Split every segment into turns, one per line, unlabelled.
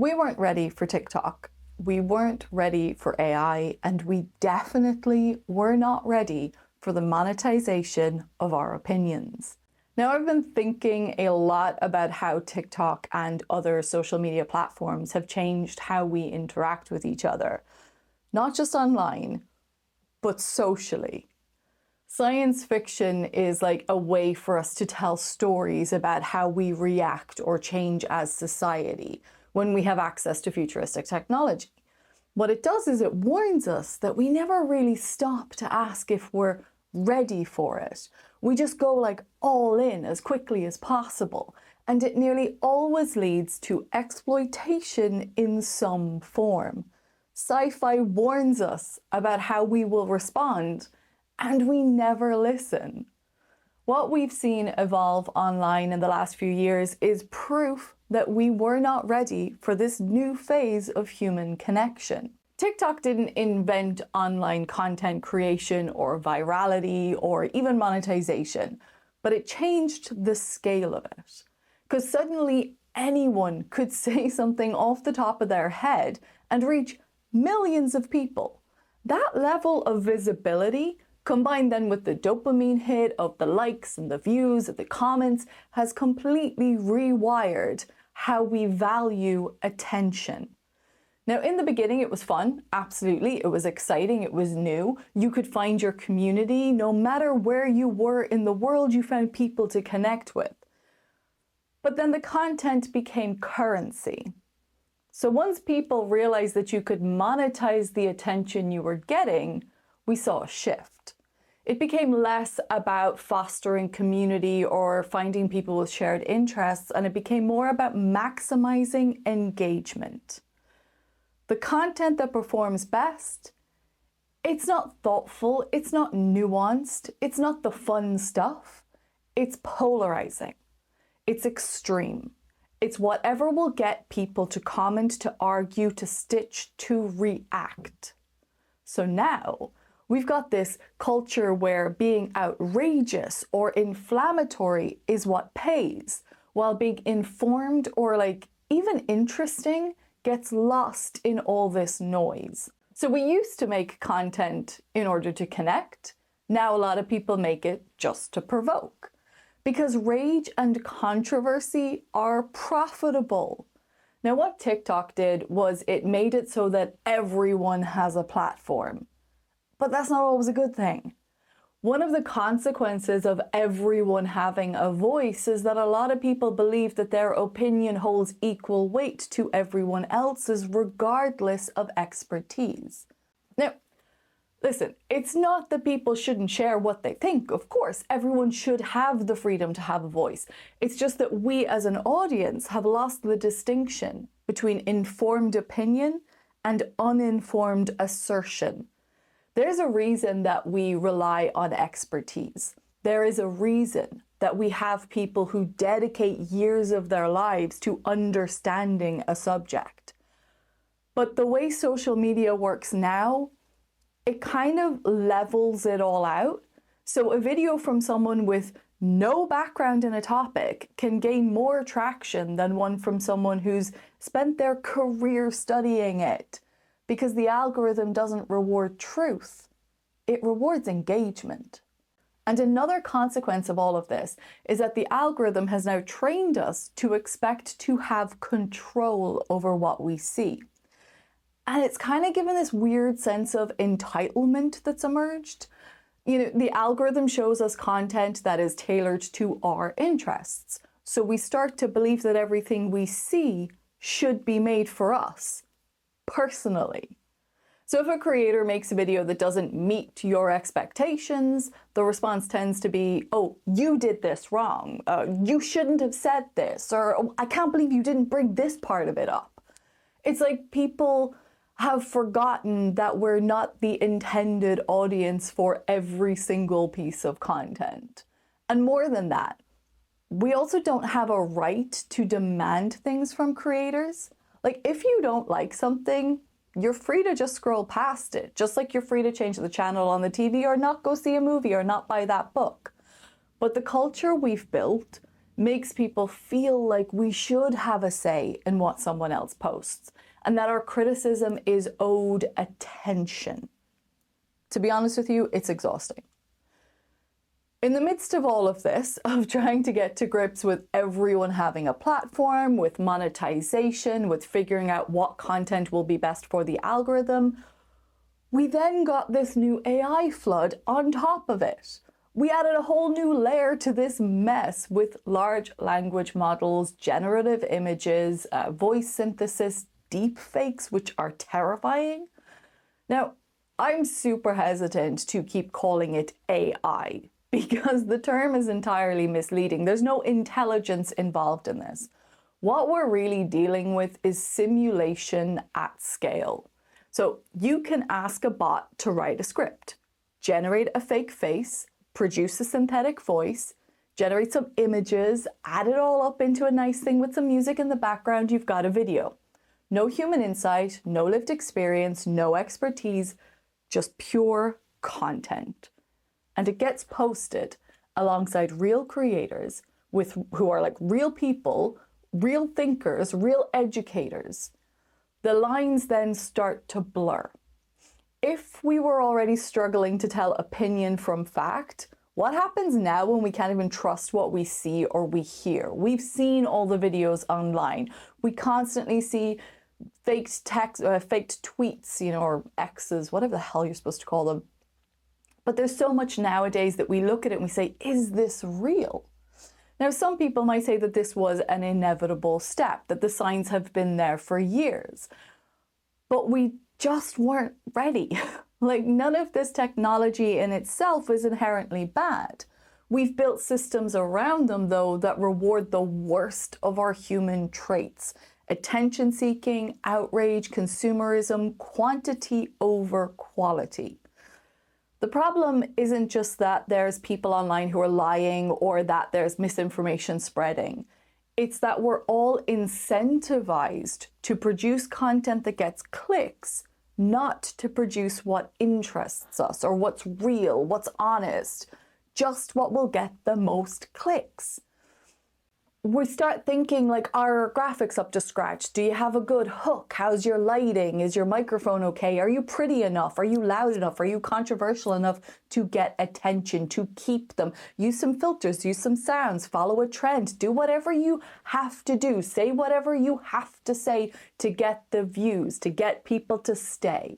We weren't ready for TikTok. We weren't ready for AI, and we definitely were not ready for the monetization of our opinions. Now, I've been thinking a lot about how TikTok and other social media platforms have changed how we interact with each other, not just online, but socially. Science fiction is like a way for us to tell stories about how we react or change as society when we have access to futuristic technology. What it does is it warns us that we never really stop to ask if we're ready for it. We just go like all in as quickly as possible, and it nearly always leads to exploitation in some form. Sci-fi warns us about how we will respond, and we never listen. What we've seen evolve online in the last few years is proof that we were not ready for this new phase of human connection. TikTok didn't invent online content creation or virality or even monetization, but it changed the scale of it. Because suddenly anyone could say something off the top of their head and reach millions of people. That level of visibility, combined then with the dopamine hit of the likes and the views and the comments, has completely rewired how we value attention. Now, in the beginning, it was fun. Absolutely. It was exciting. It was new. You could find your community. No matter where you were in the world, you found people to connect with. But then the content became currency. So once people realized that you could monetize the attention you were getting, we saw a shift. It became less about fostering community or finding people with shared interests, and it became more about maximizing engagement. The content that performs best, it's not thoughtful, it's not nuanced, it's not the fun stuff. It's polarizing. It's extreme. It's whatever will get people to comment, to argue, to stitch, to react. So now, we've got this culture where being outrageous or inflammatory is what pays, while being informed or even interesting gets lost in all this noise. So we used to make content in order to connect. Now a lot of people make it just to provoke. Because rage and controversy are profitable. Now what TikTok did was it made it so that everyone has a platform. But that's not always a good thing. One of the consequences of everyone having a voice is that a lot of people believe that their opinion holds equal weight to everyone else's, regardless of expertise. Now, listen, it's not that people shouldn't share what they think. Of course, everyone should have the freedom to have a voice. It's just that we as an audience have lost the distinction between informed opinion and uninformed assertion. There's a reason that we rely on expertise. There is a reason that we have people who dedicate years of their lives to understanding a subject. But the way social media works now, it kind of levels it all out. So a video from someone with no background in a topic can gain more traction than one from someone who's spent their career studying it. Because the algorithm doesn't reward truth, it rewards engagement. And another consequence of all of this is that the algorithm has now trained us to expect to have control over what we see. And it's kind of given this weird sense of entitlement that's emerged. The algorithm shows us content that is tailored to our interests. So we start to believe that everything we see should be made for us. Personally. So if a creator makes a video that doesn't meet your expectations, the response tends to be, oh, you did this wrong. You shouldn't have said this. Or oh, I can't believe you didn't bring this part of it up. It's like people have forgotten that we're not the intended audience for every single piece of content. And more than that, we also don't have a right to demand things from creators. Like, if you don't like something, you're free to just scroll past it, just like you're free to change the channel on the TV or not go see a movie or not buy that book. But the culture we've built makes people feel like we should have a say in what someone else posts, and that our criticism is owed attention. To be honest with you, it's exhausting. In the midst of all of this, of trying to get to grips with everyone having a platform, with monetization, with figuring out what content will be best for the algorithm, we then got this new AI flood on top of it. We added a whole new layer to this mess with large language models, generative images, voice synthesis, deep fakes, which are terrifying. Now, I'm super hesitant to keep calling it AI because the term is entirely misleading. There's no intelligence involved in this. What we're really dealing with is simulation at scale. So you can ask a bot to write a script, generate a fake face, produce a synthetic voice, generate some images, add it all up into a nice thing with some music in the background, you've got a video. No human insight, no lived experience, no expertise, just pure content. And it gets posted alongside real creators who are like real people, real thinkers, real educators. The lines then start to blur. If we were already struggling to tell opinion from fact, what happens now when we can't even trust what we see or we hear? We've seen all the videos online. We constantly see faked text, faked tweets, or X's, whatever the hell you're supposed to call them. But there's so much nowadays that we look at it and we say, is this real? Now, some people might say that this was an inevitable step, that the signs have been there for years. But we just weren't ready. Like, none of this technology in itself is inherently bad. We've built systems around them, though, that reward the worst of our human traits. Attention-seeking, outrage, consumerism, quantity over quality. The problem isn't just that there's people online who are lying or that there's misinformation spreading. It's that we're all incentivized to produce content that gets clicks, not to produce what interests us or what's real, what's honest, just what will get the most clicks. We start thinking like, are graphics up to scratch? Do you have a good hook? How's your lighting? Is your microphone okay? Are you pretty enough? Are you loud enough? Are you controversial enough to get attention, to keep them? Use some filters, use some sounds, follow a trend, do whatever you have to do, say whatever you have to say to get the views, to get people to stay.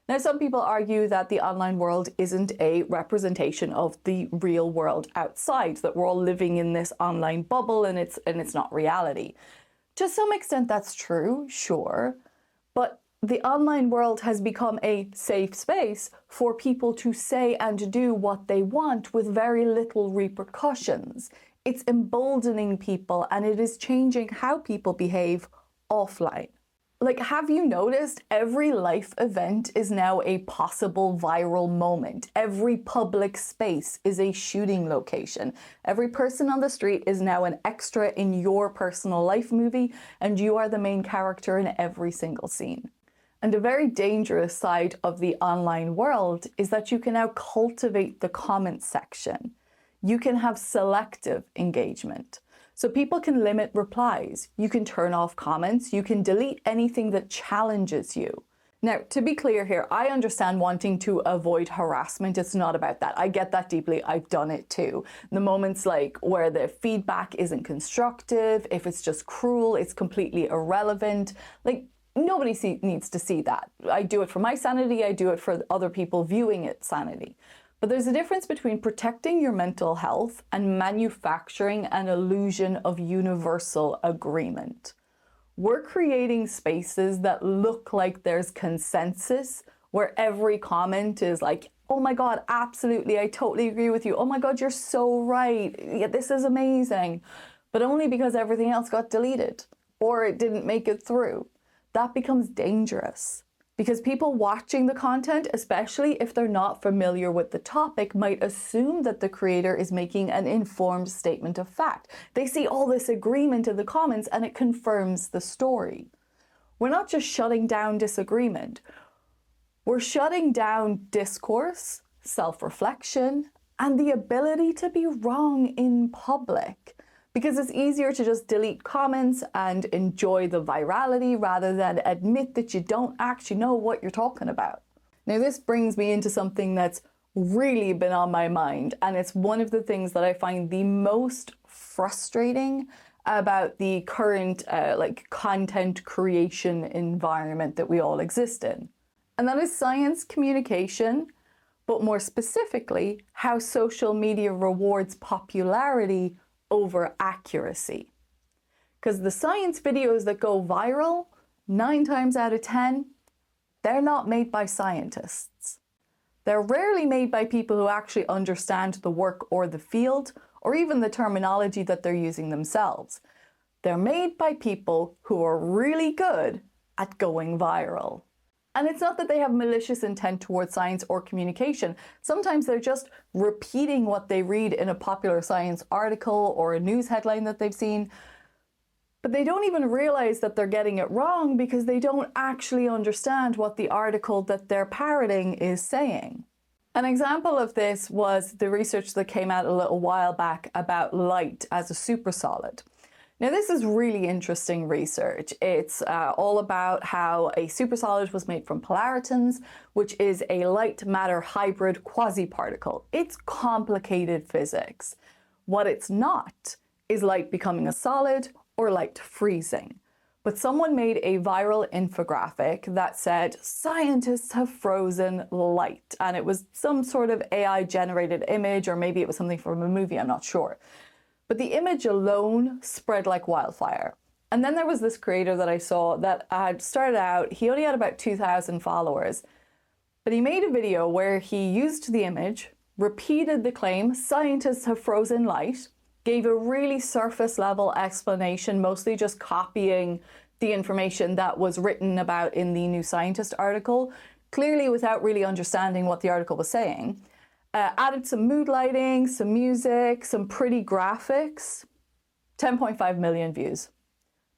Now, some people argue that the online world isn't a representation of the real world outside, that we're all living in this online bubble and it's not reality. To some extent, that's true, sure, but the online world has become a safe space for people to say and do what they want with very little repercussions. It's emboldening people and it is changing how people behave offline. Like, have you noticed every life event is now a possible viral moment? Every public space is a shooting location. Every person on the street is now an extra in your personal life movie, and you are the main character in every single scene. And a very dangerous side of the online world is that you can now cultivate the comment section. You can have selective engagement. So people can limit replies, you can turn off comments, you can delete anything that challenges you. Now, to be clear here, I understand wanting to avoid harassment. It's not about that. I get that deeply. I've done it too. The moments like where the feedback isn't constructive, if it's just cruel, it's completely irrelevant. Like, nobody needs to see that. I do it for my sanity. I do it for other people viewing it sanity. But there's a difference between protecting your mental health and manufacturing an illusion of universal agreement. We're creating spaces that look like there's consensus, where every comment is like, oh my God, absolutely, I totally agree with you. Oh my God, you're so right. Yeah, this is amazing. But only because everything else got deleted or it didn't make it through. That becomes dangerous. Because people watching the content, especially if they're not familiar with the topic, might assume that the creator is making an informed statement of fact. They see all this agreement in the comments and it confirms the story. We're not just shutting down disagreement. We're shutting down discourse, self-reflection, and the ability to be wrong in public. because it's easier to just delete comments and enjoy the virality rather than admit that you don't actually know what you're talking about. Now, this brings me into something that's really been on my mind, and it's one of the things that I find the most frustrating about the current content creation environment that we all exist in. And that is science communication, but more specifically, how social media rewards popularity over accuracy. Because the science videos that go viral, 9 times out of 10, they're not made by scientists. They're rarely made by people who actually understand the work or the field, or even the terminology that they're using themselves. They're made by people who are really good at going viral. And it's not that they have malicious intent towards science or communication. Sometimes they're just repeating what they read in a popular science article or a news headline that they've seen. But they don't even realize that they're getting it wrong because they don't actually understand what the article that they're parroting is saying. An example of this was the research that came out a little while back about light as a supersolid. Now, this is really interesting research. It's all about how a supersolid was made from polaritons, which is a light-matter hybrid quasi-particle. It's complicated physics. What it's not is light becoming a solid or light freezing. But someone made a viral infographic that said, "Scientists have frozen light." And it was some sort of AI-generated image, or maybe it was something from a movie, I'm not sure. But the image alone spread like wildfire. And then there was this creator that I saw that had started out, he only had about 2,000 followers, but he made a video where he used the image, repeated the claim, "Scientists have frozen light," gave a really surface level explanation, mostly just copying the information that was written about in the New Scientist article, clearly without really understanding what the article was saying. Added some mood lighting, some music, some pretty graphics. 10.5 million views.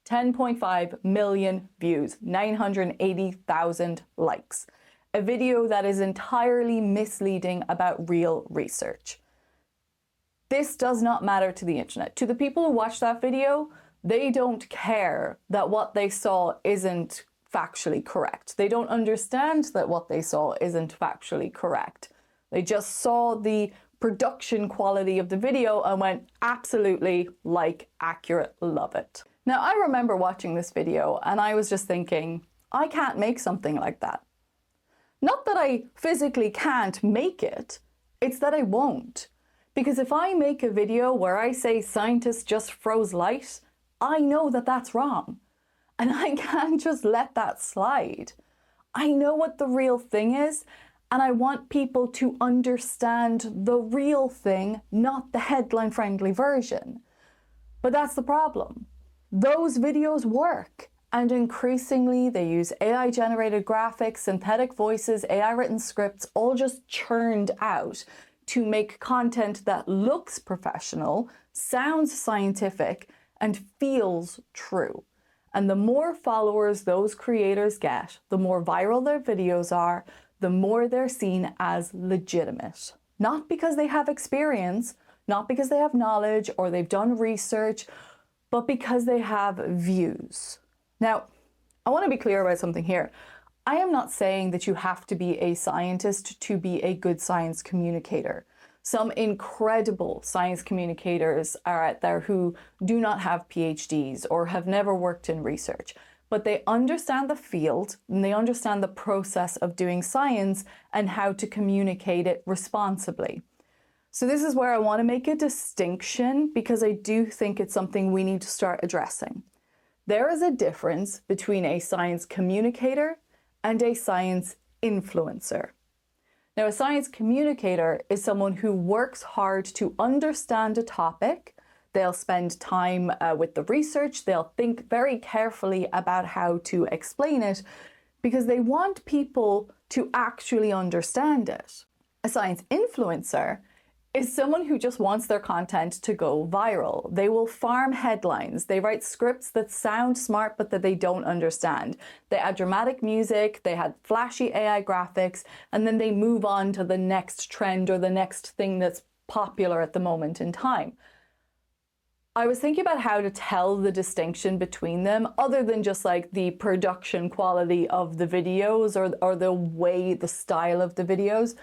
10.5 million views. 980,000 likes. A video that is entirely misleading about real research. This does not matter to the internet. To the people who watch that video, they don't care that what they saw isn't factually correct. They don't understand that what they saw isn't factually correct. They just saw the production quality of the video and went, absolutely, like, accurate, love it. Now, I remember watching this video and I was just thinking, I can't make something like that. Not that I physically can't make it, it's that I won't. Because if I make a video where I say scientists just froze light, I know that that's wrong. And I can't just let that slide. I know what the real thing is, and I want people to understand the real thing, not the headline-friendly version. But that's the problem. Those videos work, and increasingly they use AI-generated graphics, synthetic voices, AI-written scripts, all just churned out to make content that looks professional, sounds scientific, and feels true. And the more followers those creators get, the more viral their videos are, the more they're seen as legitimate. Not because they have experience, not because they have knowledge or they've done research, but because they have views. Now, I want to be clear about something here. I am not saying that you have to be a scientist to be a good science communicator. Some incredible science communicators are out there who do not have PhDs or have never worked in research, but they understand the field and they understand the process of doing science and how to communicate it responsibly. So this is where I want to make a distinction because I do think it's something we need to start addressing. There is a difference between a science communicator and a science influencer. Now, a science communicator is someone who works hard to understand a topic. They'll spend time with the research. They'll think very carefully about how to explain it because they want people to actually understand it. A science influencer is someone who just wants their content to go viral. They will farm headlines. They write scripts that sound smart but that they don't understand. They add dramatic music, they add flashy AI graphics, and then they move on to the next trend or the next thing that's popular at the moment in time. I was thinking about how to tell the distinction between them, other than just like the production quality of the videos or the way, the style of the videos.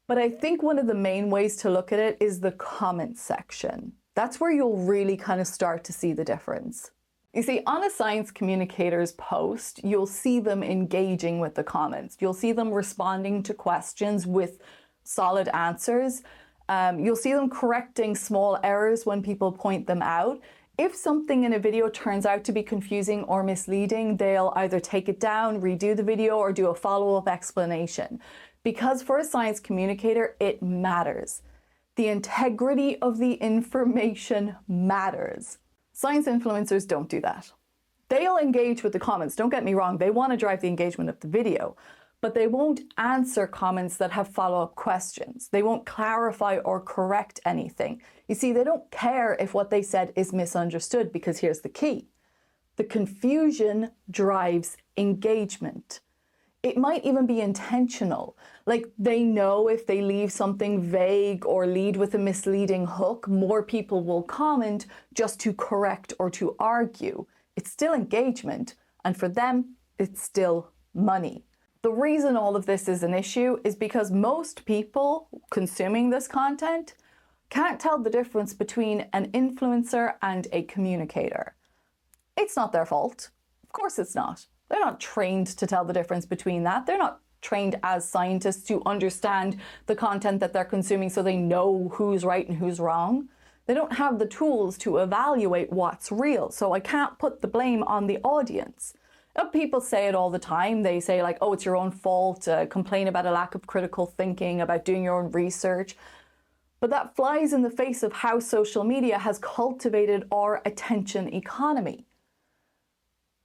But I think one of the main ways to look at it is the comments section. That's where you'll really kind of start to see the difference. You see, on a science communicator's post, you'll see them engaging with the comments. You'll see them responding to questions with solid answers. You'll see them correcting small errors when people point them out. If something in a video turns out to be confusing or misleading, they'll either take it down, redo the video, or do a follow-up explanation. Because for a science communicator, it matters. The integrity of the information matters. Science influencers don't do that. They'll engage with the comments, don't get me wrong, they want to drive the engagement of the video. But they won't answer comments that have follow-up questions. They won't clarify or correct anything. You see, they don't care if what they said is misunderstood, because here's the key. The confusion drives engagement. It might even be intentional. Like, they know if they leave something vague or lead with a misleading hook, more people will comment just to correct or to argue. It's still engagement, and for them, it's still money. The reason all of this is an issue is because most people consuming this content can't tell the difference between an influencer and a communicator. It's not their fault. Of course it's not. They're not trained to tell the difference between that. They're not trained as scientists to understand the content that they're consuming so they know who's right and who's wrong. They don't have the tools to evaluate what's real, so I can't put the blame on the audience. People say it all the time. They say like, oh, it's your own fault, complain about a lack of critical thinking, about doing your own research. But that flies in the face of how social media has cultivated our attention economy.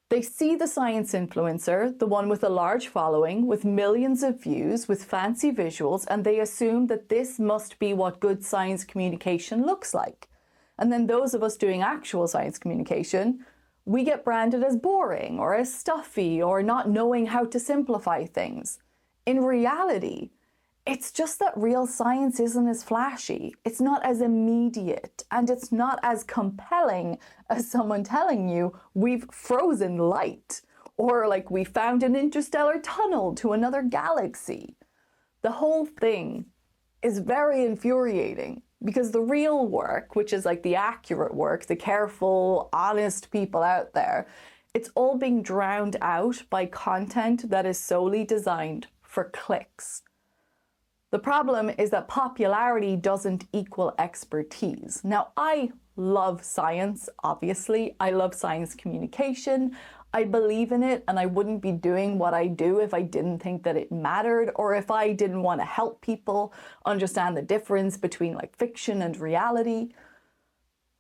They see the science influencer, the one with a large following, with millions of views, with fancy visuals, and they assume that this must be what good science communication looks like. And then those of us doing actual science communication, we get branded as boring or as stuffy or not knowing how to simplify things. In reality, it's just that real science isn't as flashy, it's not as immediate, and it's not as compelling as someone telling you we've frozen light, or like we found an interstellar tunnel to another galaxy. The whole thing is very infuriating, because the real work, which is like the accurate work, the careful, honest people out there, it's all being drowned out by content that is solely designed for clicks. The problem is that popularity doesn't equal expertise. Now, I love science, obviously. I love science communication. I believe in it, and I wouldn't be doing what I do if I didn't think that it mattered, or if I didn't want to help people understand the difference between like fiction and reality.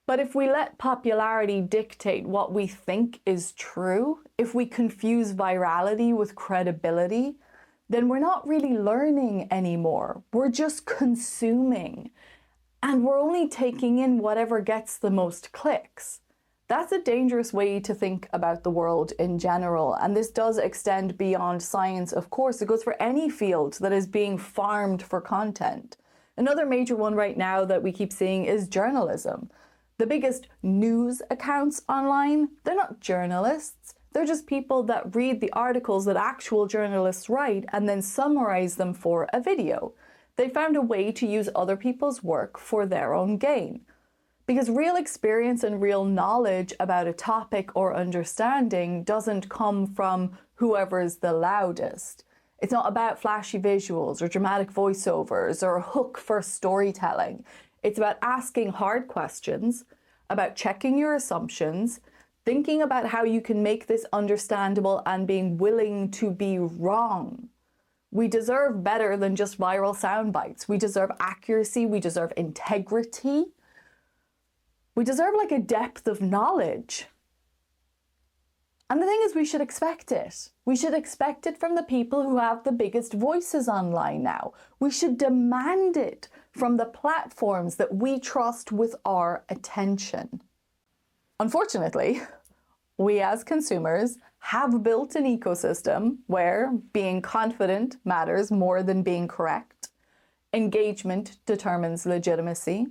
But if we let popularity dictate what we think is true, if we confuse virality with credibility, then we're not really learning anymore. We're just consuming. And we're only taking in whatever gets the most clicks. That's a dangerous way to think about the world in general, and this does extend beyond science, of course. It goes for any field that is being farmed for content. Another major one right now that we keep seeing is journalism. The biggest news accounts online, they're not journalists. They're just people that read the articles that actual journalists write and then summarize them for a video. They found a way to use other people's work for their own gain. Because real experience and real knowledge about a topic or understanding doesn't come from whoever's the loudest. It's not about flashy visuals or dramatic voiceovers or a hook for storytelling. It's about asking hard questions, about checking your assumptions, thinking about how you can make this understandable, and being willing to be wrong. We deserve better than just viral sound bites. We deserve accuracy. We deserve integrity. We deserve like a depth of knowledge. And the thing is, we should expect it. We should expect it from the people who have the biggest voices online now. We should demand it from the platforms that we trust with our attention. Unfortunately, we as consumers have built an ecosystem where being confident matters more than being correct. Engagement determines legitimacy.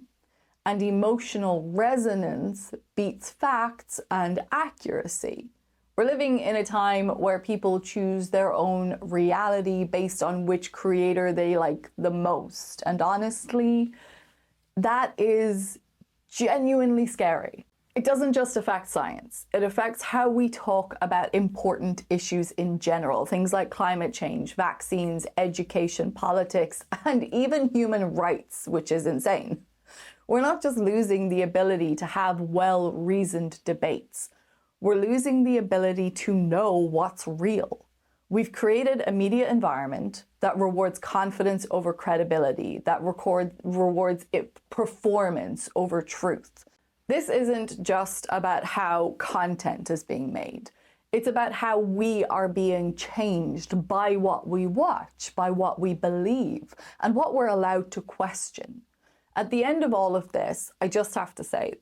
and emotional resonance beats facts and accuracy. We're living in a time where people choose their own reality based on which creator they like the most. And honestly, that is genuinely scary. It doesn't just affect science. It affects how we talk about important issues in general. Things like climate change, vaccines, education, politics, and even human rights, which is insane. We're not just losing the ability to have well-reasoned debates. We're losing the ability to know what's real. We've created a media environment that rewards confidence over credibility, that rewards performance over truth. This isn't just about how content is being made. It's about how we are being changed by what we watch, by what we believe, and what we're allowed to question. At the end of all of this, I just have to say,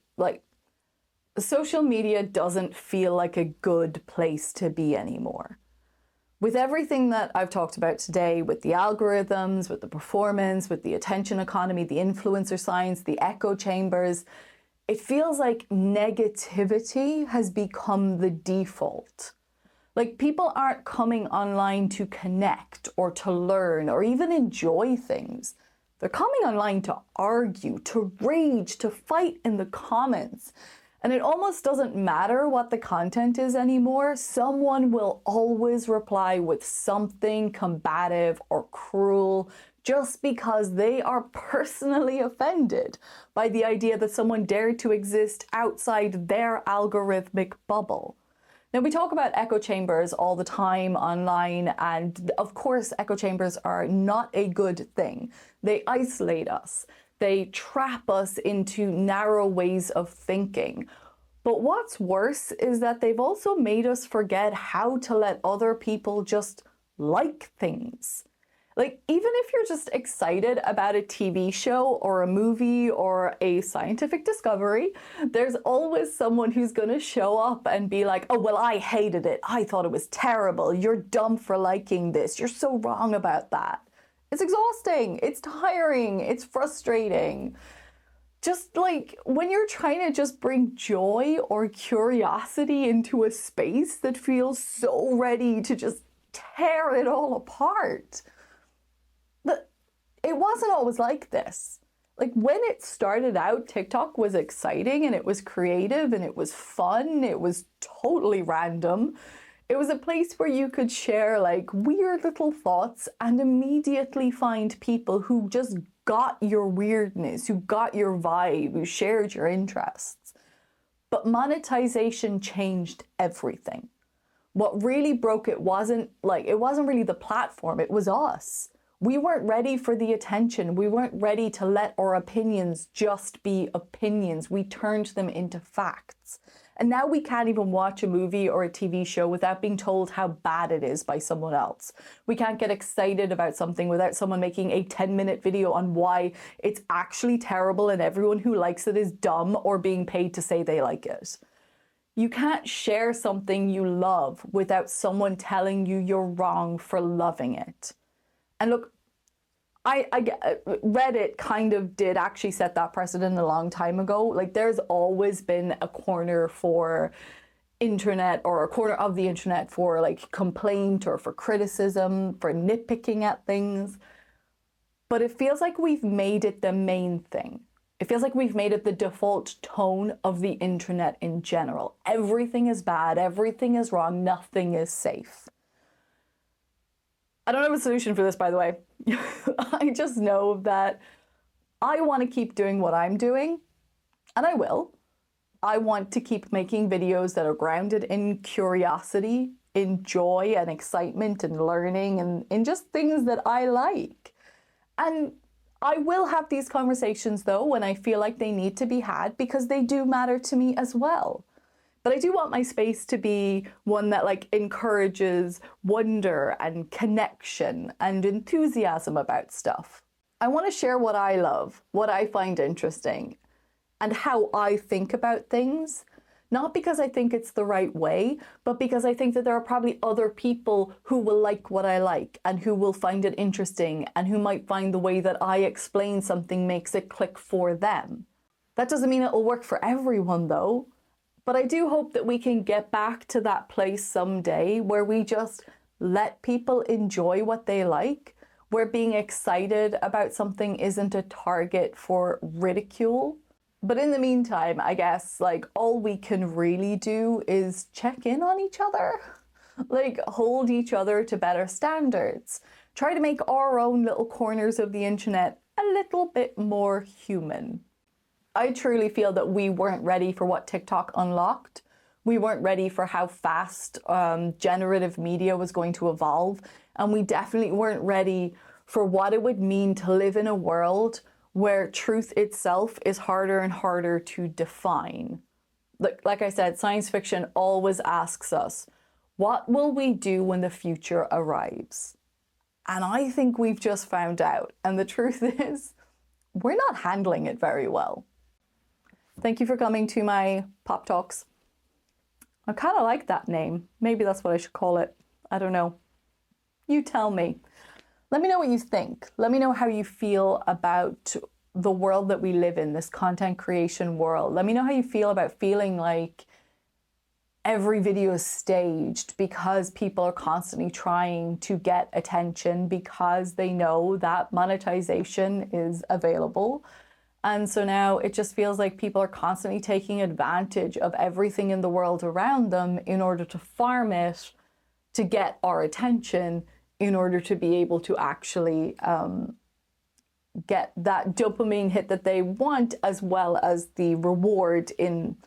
social media doesn't feel like a good place to be anymore. With everything that I've talked about today, with the algorithms, with the performance, with the attention economy, the influencer science, the echo chambers, it feels like negativity has become the default. Like, people aren't coming online to connect or to learn or even enjoy things. They're coming online to argue, to rage, to fight in the comments. And it almost doesn't matter what the content is anymore. Someone will always reply with something combative or cruel just because they are personally offended by the idea that someone dared to exist outside their algorithmic bubble. Now, we talk about echo chambers all the time online, and of course, echo chambers are not a good thing. They isolate us. They trap us into narrow ways of thinking. But what's worse is that they've also made us forget how to let other people just like things. Like, even if you're just excited about a TV show or a movie or a scientific discovery, there's always someone who's going to show up and be like, oh, well, I hated it. I thought it was terrible. You're dumb for liking this. You're so wrong about that. It's exhausting. It's tiring. It's frustrating. Just like when you're trying to just bring joy or curiosity into a space that feels so ready to just tear it all apart. But it wasn't always like this. Like, when it started out, TikTok was exciting and it was creative and it was fun. It was totally random. It was a place where you could share like weird little thoughts and immediately find people who just got your weirdness, who got your vibe, who shared your interests. But monetization changed everything. What really broke it wasn't really the platform, it was us. We weren't ready for the attention. We weren't ready to let our opinions just be opinions. We turned them into facts. And now we can't even watch a movie or a TV show without being told how bad it is by someone else. We can't get excited about something without someone making a 10-minute video on why it's actually terrible and everyone who likes it is dumb or being paid to say they like it. You can't share something you love without someone telling you you're wrong for loving it. And look, Reddit kind of did actually set that precedent a long time ago. Like, there's always been a corner for internet, or a corner of the internet for like complaint or for criticism, for nitpicking at things. But it feels like we've made it the main thing. It feels like we've made it the default tone of the internet in general. Everything is bad, everything is wrong, nothing is safe. I don't have a solution for this, by the way. I just know that I want to keep doing what I'm doing, and I will. I want to keep making videos that are grounded in curiosity, in joy and excitement and learning, and in just things that I like. And I will have these conversations, though, when I feel like they need to be had, because they do matter to me as well. But I do want my space to be one that like encourages wonder and connection and enthusiasm about stuff. I want to share what I love, what I find interesting, and how I think about things. Not because I think it's the right way, but because I think that there are probably other people who will like what I like and who will find it interesting and who might find the way that I explain something makes it click for them. That doesn't mean it'll work for everyone though. But I do hope that we can get back to that place someday where we just let people enjoy what they like, where being excited about something isn't a target for ridicule. But in the meantime, I guess like all we can really do is check in on each other, like hold each other to better standards, try to make our own little corners of the internet a little bit more human. I truly feel that we weren't ready for what TikTok unlocked. We weren't ready for how fast generative media was going to evolve. And we definitely weren't ready for what it would mean to live in a world where truth itself is harder and harder to define. Like I said, science fiction always asks us, what will we do when the future arrives? And I think we've just found out. And the truth is, we're not handling it very well. Thank you for coming to my Pop Talks. I kind of like that name. Maybe that's what I should call it. I don't know. You tell me. Let me know what you think. Let me know how you feel about the world that we live in, this content creation world. Let me know how you feel about feeling like every video is staged because people are constantly trying to get attention because they know that monetization is available. And so now it just feels like people are constantly taking advantage of everything in the world around them in order to farm it, to get our attention, in order to be able to actually get that dopamine hit that they want, as well as the reward in,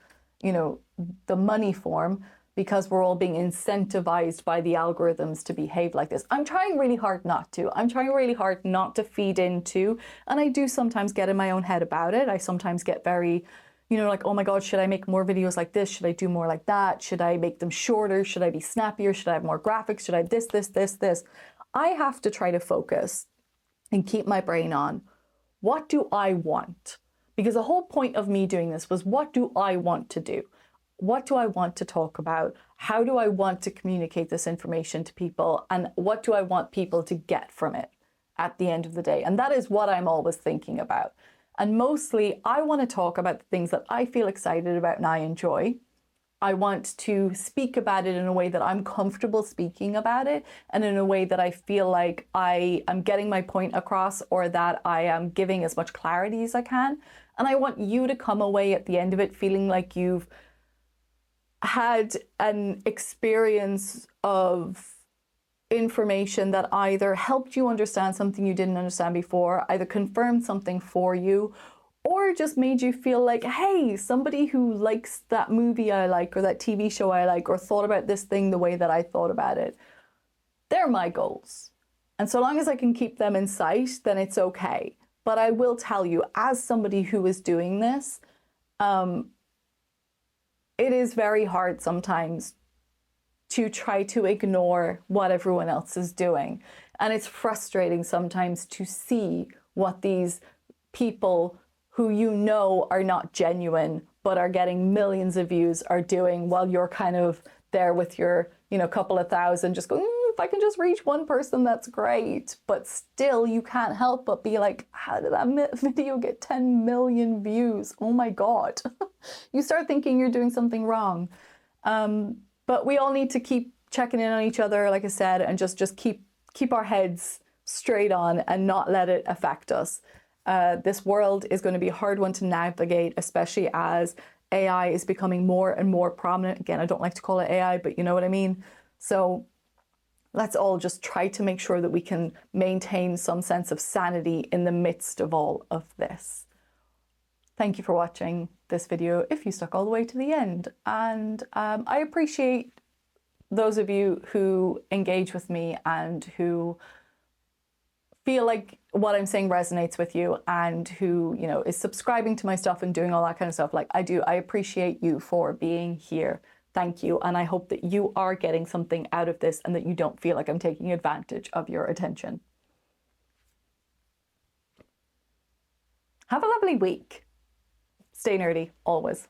the money form, because we're all being incentivized by the algorithms to behave like this. I'm trying really hard not to. I'm trying really hard not to feed into, and I do sometimes get in my own head about it. I sometimes get very, like, oh my God, should I make more videos like this? Should I do more like that? Should I make them shorter? Should I be snappier? Should I have more graphics? Should I have this? I have to try to focus and keep my brain on, what do I want? Because the whole point of me doing this was, what do I want to do? What do I want to talk about? How do I want to communicate this information to people? And what do I want people to get from it at the end of the day? And that is what I'm always thinking about. And mostly I want to talk about the things that I feel excited about and I enjoy. I want to speak about it in a way that I'm comfortable speaking about it, and in a way that I feel like I am getting my point across, or that I am giving as much clarity as I can. And I want you to come away at the end of it feeling like you've had an experience of information that either helped you understand something you didn't understand before, either confirmed something for you, or just made you feel like, hey, somebody who likes that movie I like, or that TV show I like, or thought about this thing the way that I thought about it. They're my goals. And so long as I can keep them in sight, then it's okay. But I will tell you, as somebody who is doing this, it is very hard sometimes to try to ignore what everyone else is doing. And it's frustrating sometimes to see what these people who are not genuine, but are getting millions of views, are doing, while you're kind of there with your, couple of thousand, just going, if I can just reach one person, that's great. But still, you can't help but be like, how did that video get 10 million views? Oh my God. You start thinking you're doing something wrong. But we all need to keep checking in on each other, like I said, and just keep our heads straight on and not let it affect us. This world is going to be a hard one to navigate, especially as AI is becoming more and more prominent. Again, I don't like to call it AI, but you know what I mean. So let's all just try to make sure that we can maintain some sense of sanity in the midst of all of this. Thank you for watching this video if you stuck all the way to the end. And I appreciate those of you who engage with me and who feel like what I'm saying resonates with you, and who, is subscribing to my stuff and doing all that kind of stuff. Like I do. I appreciate you for being here. Thank you. And I hope that you are getting something out of this and that you don't feel like I'm taking advantage of your attention. Have a lovely week. Stay nerdy, always.